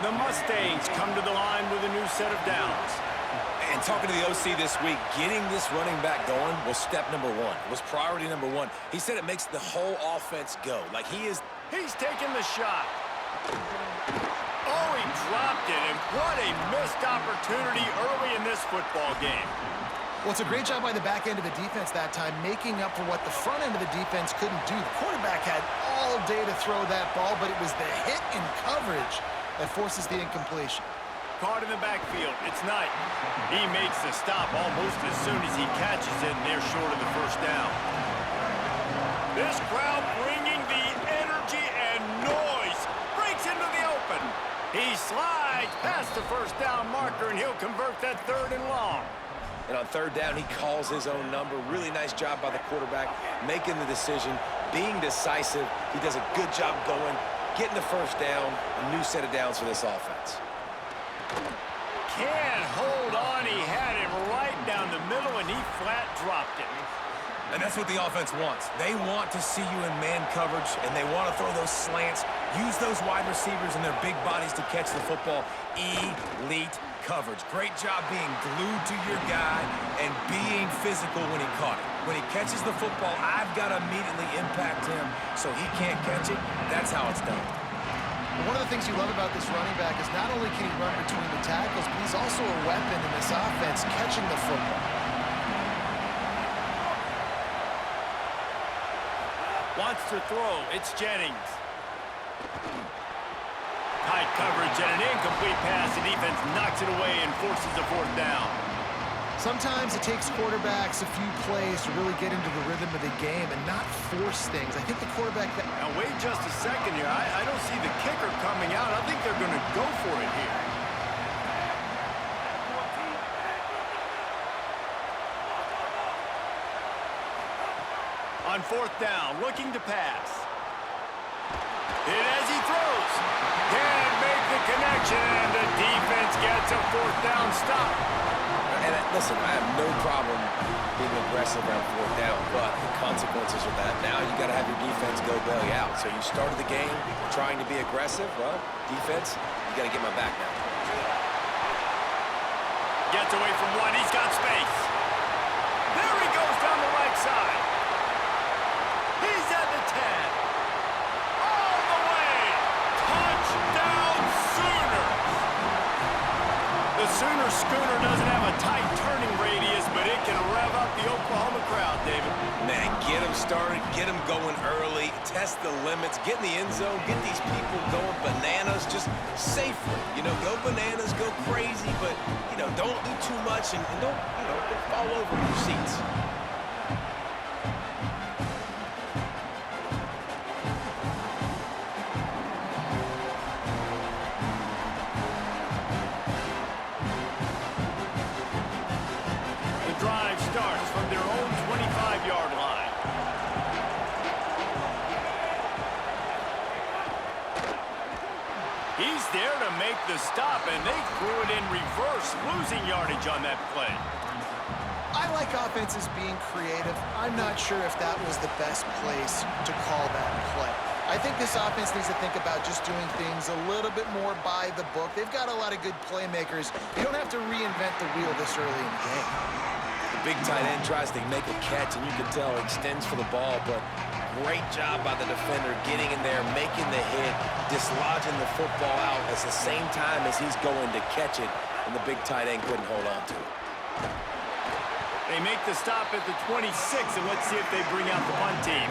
The Mustangs come to the line with a new set of downs. And talking to the OC this week, getting this running back going was step number one, was priority number one. He said it makes the whole offense go. Like He's taking the shot. Oh, he dropped it, and what a missed opportunity early in this football game. Well, it's a great job by the back end of the defense that time, making up for what the front end of the defense couldn't do. The quarterback had all day to throw that ball, but it was the hit in coverage that forces the incompletion. Caught in the backfield. It's Knight. He makes the stop almost as soon as he catches it, and they're short of the first down. This crowd bringing the energy and noise. Breaks into the open. He slides past the first down marker, and he'll convert that 3rd and long. And on 3rd down, he calls his own number. Really nice job by the quarterback, making the decision, being decisive. He does a good job going, getting the first down, a new set of downs for this offense. Can't hold on. He had it right down the middle, and he flat dropped it. And that's what the offense wants. They want to see you in man coverage, and they want to throw those slants, use those wide receivers and their big bodies to catch the football. Elite coverage. Great job being glued to your guy and being physical when he caught it. When he catches the football, I've got to immediately impact him so he can't catch it. That's how it's done. One of the things you love about this running back is not only can he run between the tackles, but he's also a weapon in this offense, catching the football. Wants to throw. It's Jennings. Tight coverage and an incomplete pass. The defense knocks it away and forces a 4th down. Sometimes it takes quarterbacks a few plays to really get into the rhythm of the game and not force things. I think the quarterback... Now, wait just a second here. I don't see the kicker coming out. I think they're going to go for it here. On 4th down, looking to pass. Hit as he throws. Can't make the connection, and the defense gets a 4th down stop. And listen, I have no problem being aggressive on 4th down, but the consequences of that, now you got to have your defense go bail you out. So you started the game trying to be aggressive. Well, defense, you got to get my back now. Gets away from one. He's got space. There he goes down the right side. He's at the 10. All the way. Touchdown Sooners. The Sooner schooner doesn't have a tight turning radius, but it can rev up the Oklahoma crowd, David. Man, get them started, get them going early, test the limits, get in the end zone, get these people going bananas just safely. You know, go bananas, go crazy, but, you know, don't do too much and don't fall over in your seats. He's there to make the stop, and they threw it in reverse, losing yardage on that play. I like offenses being creative. I'm not sure if that was the best place to call that play. I think this offense needs to think about just doing things a little bit more by the book. They've got a lot of good playmakers. You don't have to reinvent the wheel this early in the game. The big tight end tries to make a catch, and you can tell he extends for the ball, but great job by the defender getting in there, making the hit, dislodging the football out at the same time as he's going to catch it, and the big tight end couldn't hold on to it. They make the stop at the 26, and let's see if they bring out the punt team.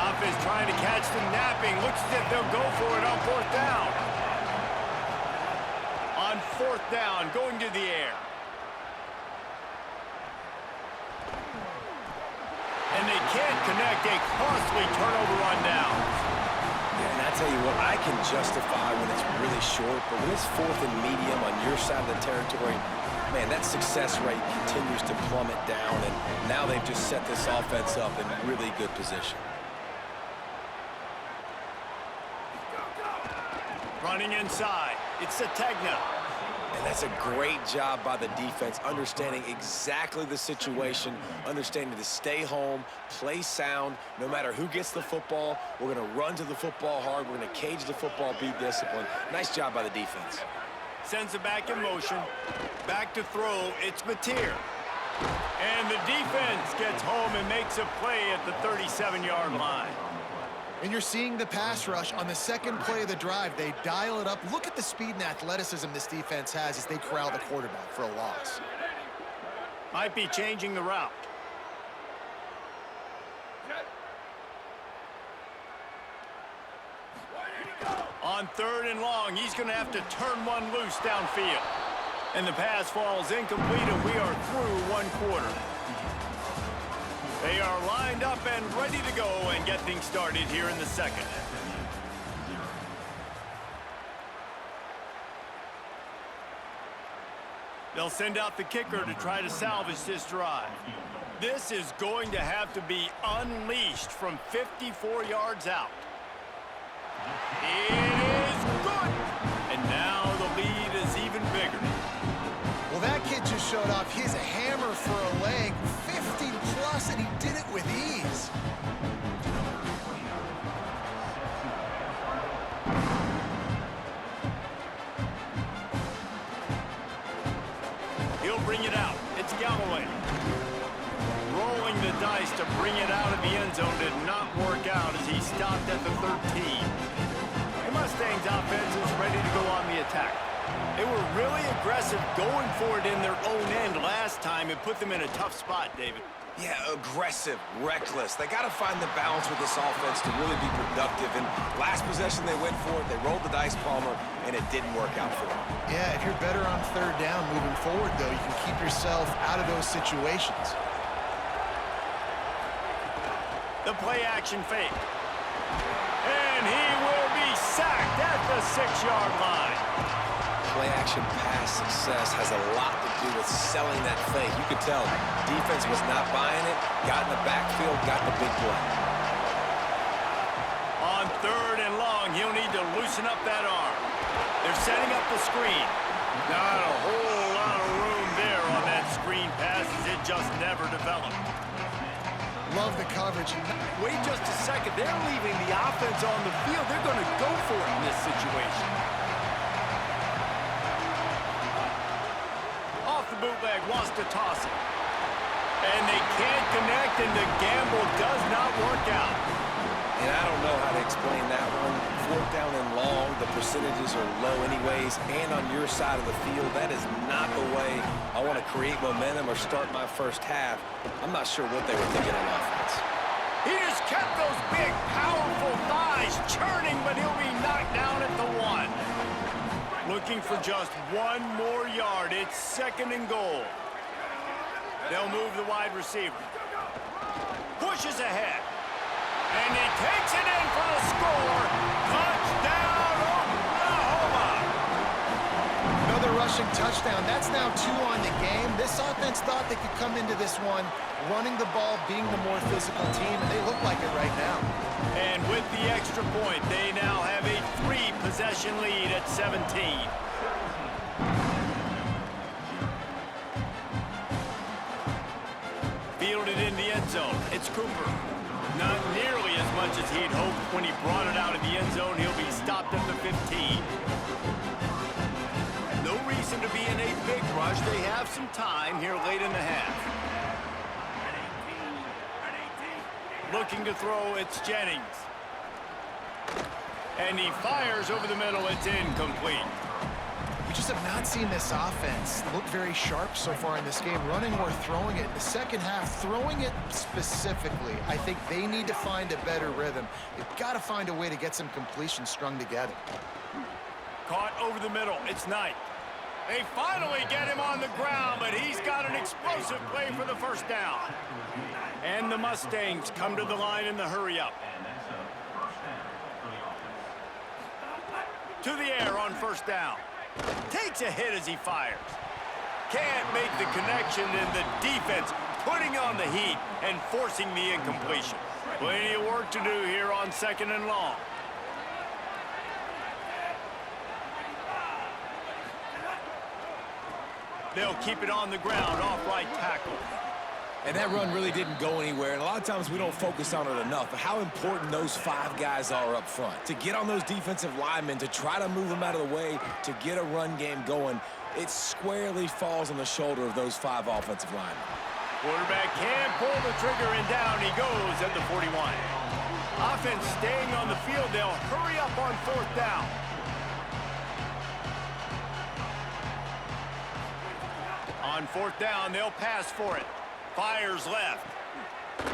Offense trying to catch them napping. Looks as if they'll go for it on 4th down. On 4th down, going to the air. And they can't connect, a costly turnover on downs. Yeah, and I tell you what, I can justify when it's really short, but when it's 4th and medium on your side of the territory, man, that success rate continues to plummet down, and now they've just set this offense up in really good position. Running inside, it's Sategna. And that's a great job by the defense, understanding exactly the situation, understanding to stay home, play sound. No matter who gets the football, we're going to run to the football hard. We're going to cage the football, be disciplined. Nice job by the defense. Sends it back in motion. Back to throw. It's Mateer. And the defense gets home and makes a play at the 37-yard line. And you're seeing the pass rush on the second play of the drive. They dial it up. Look at the speed and athleticism this defense has as they corral the quarterback for a loss. Might be changing the route. On 3rd and long, he's going to have to turn one loose downfield. And the pass falls incomplete, and we are through one quarter. They are lined up and ready to go and get things started here in the second. They'll send out the kicker to try to salvage this drive. This is going to have to be unleashed from 54 yards out. It is good! And now the lead is even bigger. Well, that kid just showed off his hammer for a leg, 50-plus, and he did it with ease. He'll bring it out. It's Galloway. Rolling the dice to bring it out of the end zone did not work out as he stopped at the 13. The Mustangs offense is ready to go on the attack. They were really aggressive going for it in their own end last time and put them in a tough spot, David. Yeah, aggressive, reckless. They got to find the balance with this offense to really be productive. And last possession they went for it, they rolled the dice, Palmer, and it didn't work out for them. Yeah, if you're better on 3rd down moving forward, though, you can keep yourself out of those situations. The play-action fake. And he will be sacked at the 6-yard line. Play-action pass success has a lot to do with selling that fake. You could tell defense was not buying it, got in the backfield, got the big play. On 3rd and long, he'll need to loosen up that arm. They're setting up the screen. Not a whole lot of room there on that screen pass as it just never developed. Love the coverage. Wait just a second. They're leaving the offense on the field. They're going to go for it in this situation. Off the bootleg, wants to toss it. And they can't connect, and the gamble does not work out. And I don't know how to explain that one. 4th down and long, the percentages are low anyways, and on your side of the field, that is not the way I want to create momentum or start my first half. I'm not sure what they were thinking on offense. He just kept those big, powerful thighs churning, but he'll be knocked down at the 1. Looking for just one more yard. It's 2nd and goal. They'll move the wide receiver. Pushes ahead. And he takes it in for the score. Touchdown, Oklahoma! Another rushing touchdown. That's now 2 on the game. This offense thought they could come into this one running the ball, being the more physical team, and they look like it right now. And with the extra point, they now have a 3-possession lead at 17. Fielded in the end zone. It's Cooper. Not nearly as much as he'd hoped when he brought it out of the end zone. He'll be stopped at the 15. No reason to be in a big rush. They have some time here late in the half. Looking to throw, it's Jennings. And he fires over the middle. It's incomplete. We just have not seen this offense look very sharp so far in this game, running or throwing it. In the second half, throwing it specifically, I think they need to find a better rhythm. They've got to find a way to get some completions strung together. Caught over the middle. It's Knight. They finally get him on the ground, but he's got an explosive play for the first down. And the Mustangs come to the line in the hurry-up. To the air on first down. Takes a hit as he fires. Can't make the connection, and the defense putting on the heat and forcing the incompletion. Plenty of work to do here on 2nd and long. They'll keep it on the ground off right tackle. And that run really didn't go anywhere, and a lot of times we don't focus on it enough, but how important those 5 guys are up front. To get on those defensive linemen, to try to move them out of the way, to get a run game going, it squarely falls on the shoulder of those 5 offensive linemen. Quarterback can pull the trigger, and down he goes at the 41. Offense staying on the field. They'll hurry up on 4th down. On 4th down, they'll pass for it. Fires left.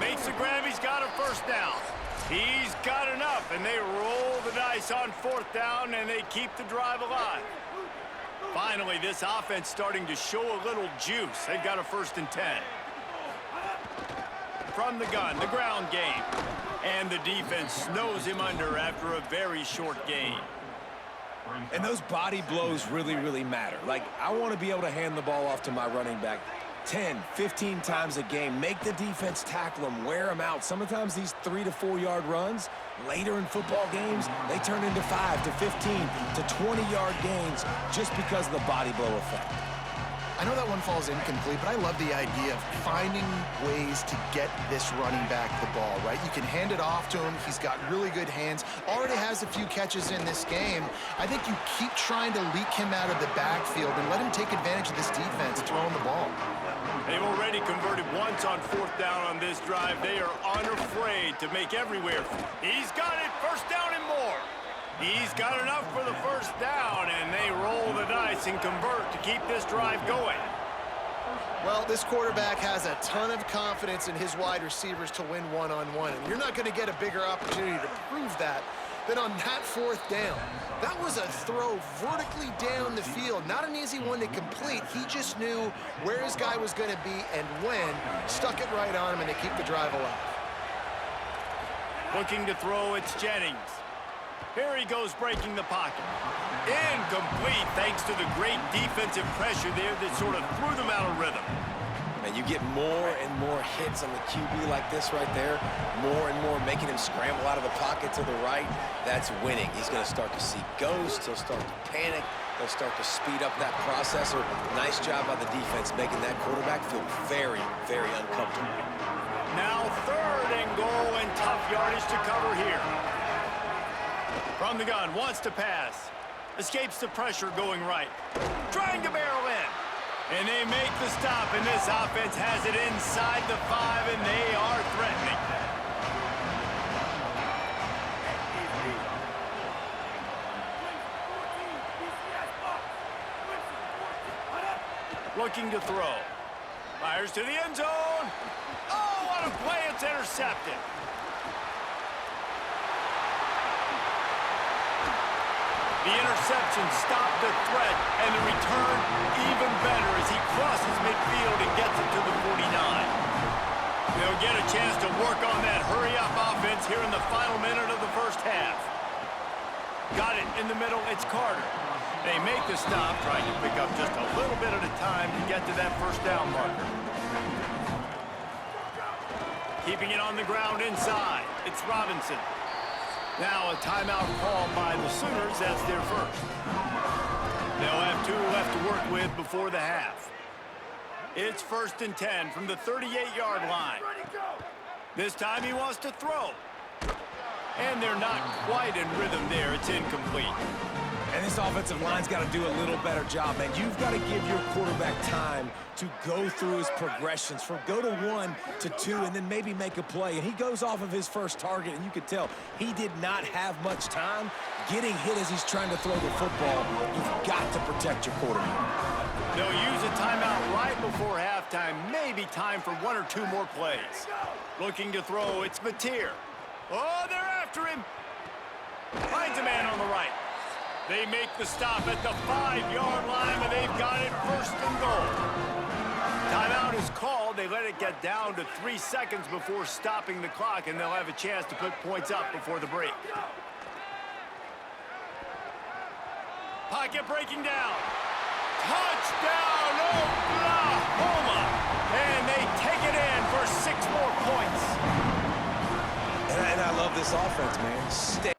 Makes the grab. He's got a 1st down. He's got enough, and they roll the dice on 4th down, and they keep the drive alive. Finally, this offense starting to show a little juice. They've got a 1st and 10. From the gun, the ground game. And the defense snows him under after a very short gain. And those body blows really, really matter. Like, I want to be able to hand the ball off to my running back 10, 15 times a game. Make the defense tackle them, wear them out. Sometimes these 3 to 4 yard runs, later in football games, they turn into 5 to 15 to 20-yard gains just because of the body blow effect. I know that one falls incomplete, but I love the idea of finding ways to get this running back the ball, right? You can hand it off to him. He's got really good hands. Already has a few catches in this game. I think you keep trying to leak him out of the backfield and let him take advantage of this defense throwing the ball. They've already converted once on 4th down on this drive. They are unafraid to make everywhere. He's got it. 1st down and more. He's got enough for the 1st down, and they roll the dice and convert to keep this drive going. Well, this quarterback has a ton of confidence in his wide receivers to win one-on-one, and you're not going to get a bigger opportunity to prove that than on that 4th down. That was a throw vertically down the field. Not an easy one to complete. He just knew where his guy was going to be and when. Stuck it right on him, and they keep the drive alive. Looking to throw, it's Jennings. Here he goes, breaking the pocket. Incomplete, thanks to the great defensive pressure there that sort of threw them out of rhythm. And you get more and more hits on the QB like this right there, more and more making him scramble out of the pocket to the right. That's winning. He's going to start to see ghosts. He'll start to panic. He'll start to speed up that processor. Nice job by the defense making that quarterback feel very, very uncomfortable. Now 3rd and goal, and tough yardage to cover here. From the gun, wants to pass. Escapes the pressure going right. Trying to barrel in. And they make the stop, and this offense has it inside the 5, and they are threatening. Looking to throw. Fires to the end zone. Oh, what a play. It's intercepted. The interception stopped the threat, and the return even better as he crosses midfield and gets it to the 49. They'll get a chance to work on that hurry-up offense here in the final minute of the 1st half. Got it in the middle. It's Carter. They make the stop, trying to pick up just a little bit at a time to get to that 1st down marker. Keeping it on the ground inside. It's Robinson. Now a timeout called by the Sooners. That's their 1st. They'll have 2 left to work with before the half. It's 1st and 10 from the 38-yard line. This time he wants to throw. And they're not quite in rhythm there. It's incomplete. And this offensive line's got to do a little better job, man. You've got to give your quarterback time to go through his progressions from go to 1 to 2 and then maybe make a play. And he goes off of his 1st target, and you could tell he did not have much time getting hit as he's trying to throw the football. You've got to protect your quarterback. They'll use a timeout right before halftime. Maybe time for 1 or 2 more plays. Looking to throw, it's Mateer. Oh, they're after him. Finds a man on the right. They make the stop at the 5-yard line, and they've got it 1st and goal. Timeout is called. They let it get down to 3 seconds before stopping the clock, and they'll have a chance to put points up before the break. Pocket breaking down. Touchdown, Oklahoma! And they take it in for 6 more points. And I love this offense, man.